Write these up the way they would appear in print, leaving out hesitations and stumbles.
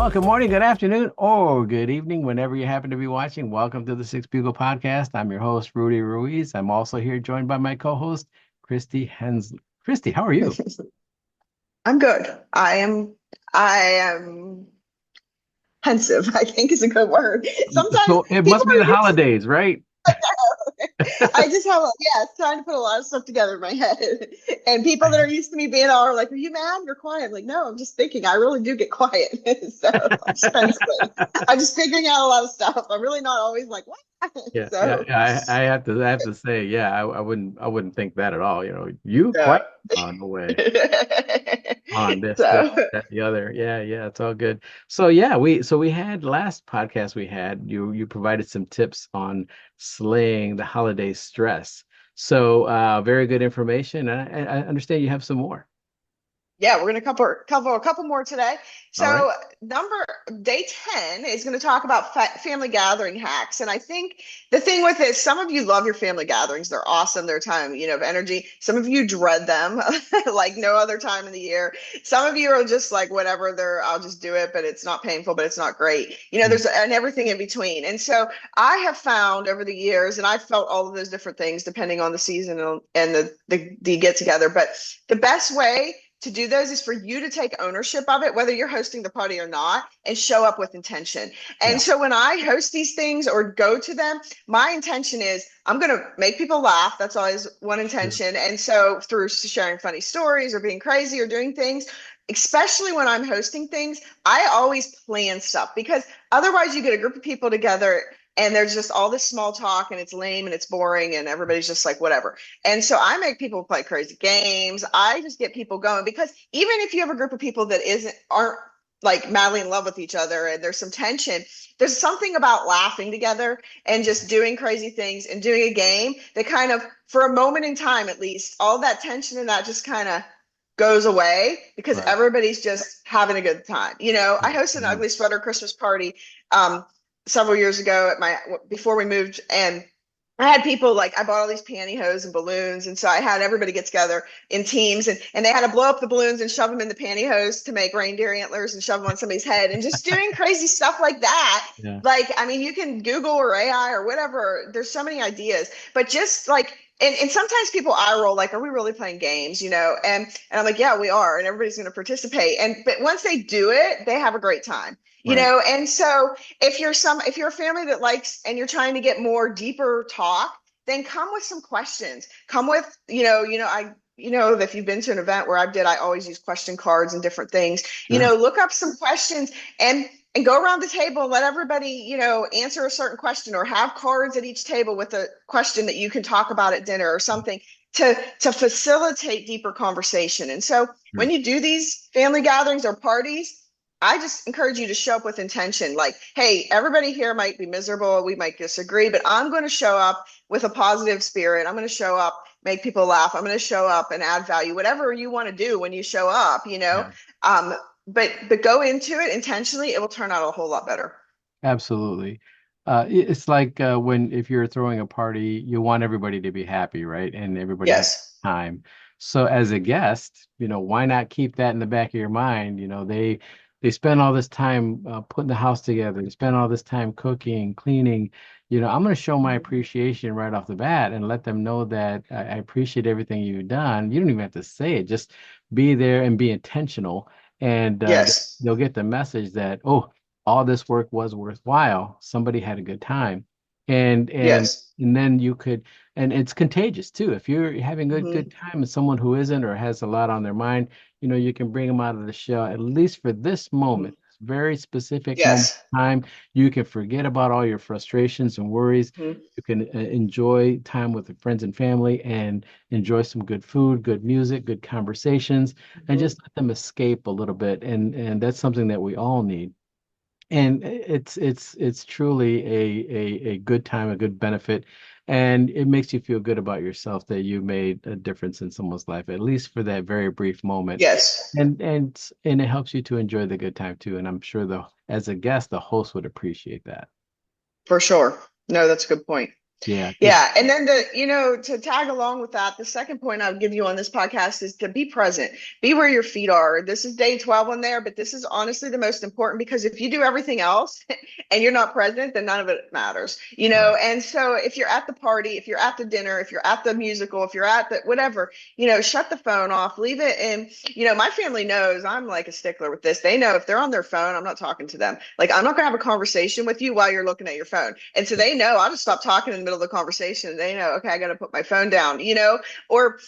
Well, good morning, good afternoon, or good evening, whenever you happen to be watching. Welcome to the Six Bugle Podcast. I'm your host, Rudy Ruiz. I'm also here joined by my co-host, Christy Hensley. Christy, how are you? I'm good. I am pensive, I think is a good word. Sometimes So it people must be are the used to holidays, right? I just have trying to put a lot of stuff together in my head. And people that are used to me being all like, are you mad? You're quiet. I'm like, no, I'm just thinking. I really do get quiet. So I'm just pensive. I'm just figuring out a lot of stuff. I'm really not always like, what? Yeah, yeah, So yeah. I have to say, yeah, I wouldn't think that at all. You yeah. quite, oh, no way. On this, that, So that, the other. Yeah, yeah, it's all good. So yeah, we had last podcast we had, you provided some tips on slaying the holiday stress. So very good information. I understand you have some more. yeah, we're gonna cover a couple more today. All right. So number day 10 is going to talk about family gathering hacks. And I think the thing with it, some of you love your family gatherings. They're awesome. They're a time, of energy. Some of you dread them like no other time in the year. Some of you are just like, whatever, I'll just do it, but it's not painful, but it's not great. Mm. There's and everything in between. And so I have found over the years, and I've felt all of those different things depending on the season and the get together. But the best way to do those is for you to take ownership of it, whether you're hosting the party or not, and show up with intention. Yeah. And so when I host these things or go to them, my intention is I'm going to make people laugh. That's always one Sure. intention. And so through sharing funny stories or being crazy or doing things, especially when I'm hosting things, I always plan stuff because otherwise you get a group of people together and there's just all this small talk and it's lame and it's boring and everybody's just like whatever. And so I make people play crazy games. I just get people going because even if you have a group of people that aren't like madly in love with each other and there's some tension, there's something about laughing together and just doing crazy things and doing a game that kind of, for a moment in time at least, all that tension and that just kind of goes away because Right. everybody's just having a good time. I hosted an Mhm. ugly sweater Christmas party um, several years ago at my before we moved, and I had people like I bought all these pantyhose and balloons, and so I had everybody get together in teams, and they had to blow up the balloons and shove them in the pantyhose to make reindeer antlers and shove them on somebody's head, and just doing crazy stuff like that. Yeah. Like, I mean, you can Google or AI or whatever. There's so many ideas, but just like. And sometimes people eye roll like, are we really playing games? And I'm like, yeah, we are, and everybody's going to participate. But once they do it, they have a great time. Right. And so if you're a family that likes and you're trying to get more deeper talk, then come with some questions. Come with, if you've been to an event where I always use question cards and different things. Sure. Look up some questions and go around the table and let everybody, answer a certain question or have cards at each table with a question that you can talk about at dinner or something to facilitate deeper conversation. And so Sure. when you do these family gatherings or parties, I just encourage you to show up with intention. Like, hey, everybody here might be miserable. We might disagree, but I'm going to show up with a positive spirit. I'm going to show up, make people laugh. I'm going to show up and add value, whatever you want to do when you show up. Yeah. Um, but go into it intentionally. It will turn out a whole lot better. Absolutely. It's like when if you're throwing a party, you want everybody to be happy, right? And everybody have Yes. time. So as a guest, why not keep that in the back of your mind? They spend all this time putting the house together. They spend all this time cooking, cleaning. I'm going to show my Mhm. appreciation right off the bat and let them know that I appreciate everything you've done. You don't even have to say it. Just be there and be intentional, and Yes. they'll get the message that, oh, all this work was worthwhile. Somebody had a good time. And and Yes. and then you could, and it's contagious too. If you're having a good Hmm. time and someone who isn't or has a lot on their mind, you can bring them out of the shell, at least for this Hmm. moment, this very specific moment Yes. of time. You can forget about all your frustrations and worries. Hmm. You can enjoy time with the friends and family and enjoy some good food, good music, good conversations, and Hmm. just let them escape a little bit. And that's something that we all need. And it's truly a good time, a good benefit, and it makes you feel good about yourself that you made a difference in someone's life, at least for that very brief moment. Yes. And it helps you to enjoy the good time too. And I'm sure as a guest, the host would appreciate that. For sure. No, that's a good point. Yeah, just Yeah. And then to tag along with that, the second point I would give you on this podcast is to be present, be where your feet are. This is day 12 on there, but this is honestly the most important because if you do everything else and you're not present, then none of it matters, right. And so if you're at the party, if you're at the dinner, if you're at the musical, if you're at the whatever, shut the phone off, leave it. And, my family knows I'm like a stickler with this. They know if they're on their phone, I'm not talking to them. Like, I'm not going to have a conversation with you while you're looking at your phone. And so they know I'll just stop talking in the middle of the conversation. They know, okay, I got to put my phone down, or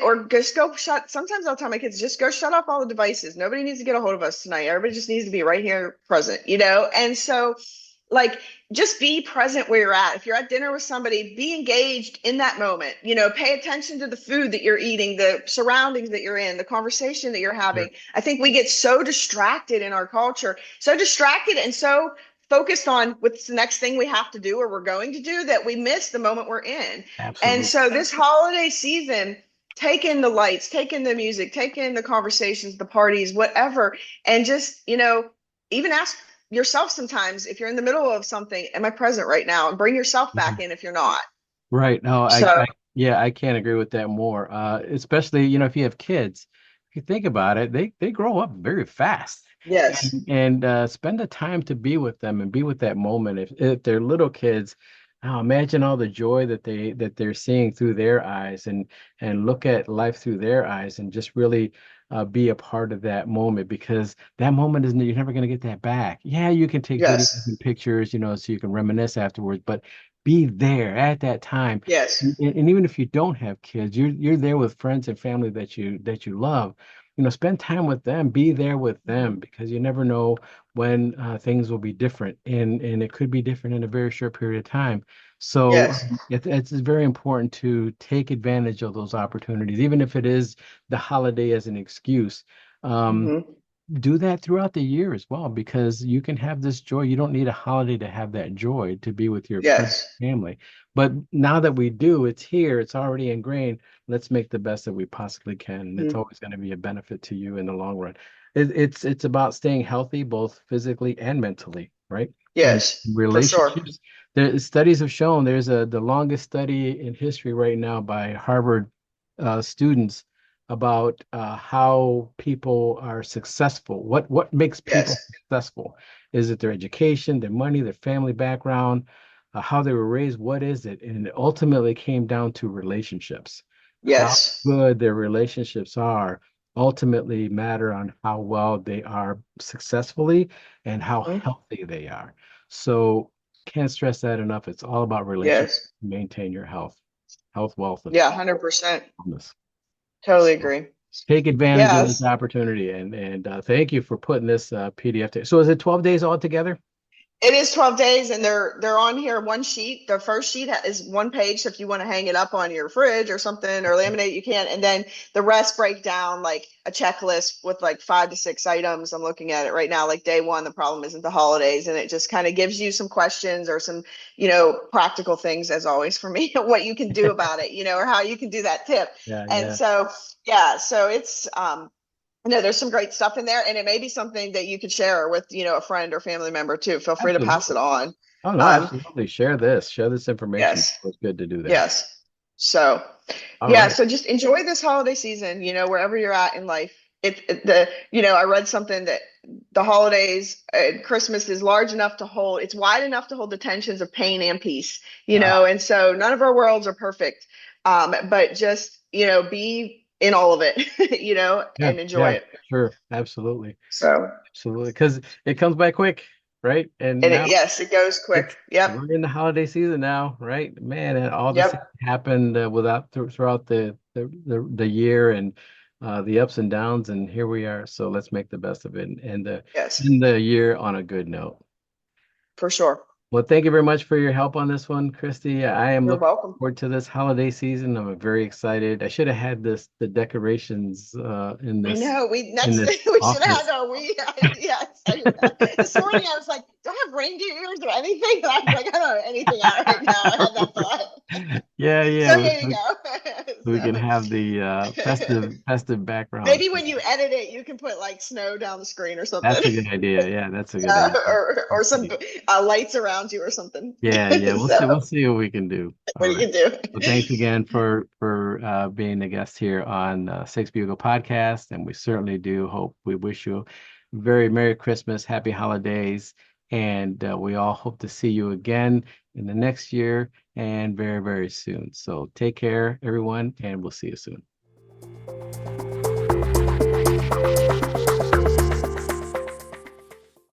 or just go shut. Sometimes I'll tell my kids, just go shut off all the devices. Nobody needs to get a hold of us tonight. Everybody just needs to be right here present, And so, like, just be present where you're at. If you're at dinner with somebody, be engaged in that moment. Pay attention to the food that you're eating, the surroundings that you're in, the conversation that you're Sure. having. I think we get so distracted in our culture, so distracted and so focused on what's the next thing we have to do or we're going to do that we miss the moment we're in. And Absolutely. so this holiday season, take in the lights, take in the music, take in the conversations, the parties, whatever, and just, even ask yourself sometimes if you're in the middle of something, am I present right now? And bring yourself back Mhm. in if you're not. Right. No, So, yeah, I can't agree with that more. Especially, if you have kids, if you think about it, they grow up very fast. yes, And spend the time to be with them and be with that moment. If they're little kids, imagine all the joy that they're seeing through their eyes, and look at life through their eyes, and just really be a part of that moment, because that moment is you're never going to get that back. Yeah, you can take videos yes, and pictures, so you can reminisce afterwards, but be there at that time. yes, And even if you don't have kids, you're there with friends and family that you love. Spend time with them, be there with them, because you never know when things will be different, and it could be different in a very short period of time. So yes. it's very important to take advantage of those opportunities, even if it is the holiday as an excuse. Um, Hmm. do that throughout the year as well, because you can have this joy. You don't need a holiday to have that joy, to be with your friends Yes. and family. But now that we do, it's here, it's already ingrained. Let's make the best that we possibly can. And it's Mhm. always going to be a benefit to you in the long run. It's about staying healthy, both physically and mentally, right? And Yes, for sure. relationships. Studies have shown there's the longest study in history right now by Harvard students about how people are successful. What makes people Yes. successful? Is it their education, their money, their family background, how they were raised? What is it? And it ultimately came down to relationships. How Yes. good their relationships are ultimately matter on how well they are successfully and how Mhm. healthy they are. So can't stress that enough. It's all about relationships. Yes. Maintain your health, wealth, and Yeah, 100%. wellness. Totally So agree. take advantage of this Yes. opportunity, and thank you for putting this PDF together. So is it 12 days altogether? It is 12 days and they're on here one sheet. The first sheet is one page. So if you want to hang it up on your fridge or something or laminate, you can. And then the rest break down like a checklist with like 5 to 6 items. I'm looking at it right now. Like day one, the problem isn't the holidays. And it just kind of gives you some questions or some, practical things as always for me, what you can do about it, or how you can do that tip. Yeah, And yeah, so, yeah, so it's, no, there's some great stuff in there, and it may be something that you could share with, a friend or family member too. Feel free to pass it absolutely. on. Oh no, Um, absolutely. Share this information. yes, It's good to do that. yes. So, All yeah, right. so just enjoy this holiday season, wherever you're at in life. I read something that the holidays, Christmas is large enough to hold, it's wide enough to hold the tensions of pain and peace, Ah, and so none of our worlds are perfect. But just, be in all of it, yeah, and enjoy yeah, it. sure, absolutely, So, absolutely. Because it comes by quick, right? And and now yes, it goes quick. it's Yep. we're in the holiday season now, right? Man, and all this Yep. happened throughout the year, and the ups and downs, and here we are. So let's make the best of it, and Yes, end the year on a good note. for sure. Well, thank you very much for your help on this one, Christy. I am You're looking welcome. forward to this holiday season. I'm very excited. I should have had the decorations in I this know. in Next this we should have office. had our yes. This morning I was like, do I have reindeer ears or anything? And I was like, I don't have anything out right now. I had that thought. Yeah, So yeah. here you go. we can So have the festive background. maybe when you edit it, you can put like snow down the screen or something. That's a good idea. Yeah, that's a good idea. Or some lights around you or something. Yeah, yeah. We'll see. We'll So see what we can do. what All do right. you do? Well, thanks again for being a guest here on Six Bugle Podcast, and we certainly do hope we wish you a very Merry Christmas, Happy Holidays, and we all hope to see you again in the next year and very, very soon. So take care, everyone, and we'll see you soon.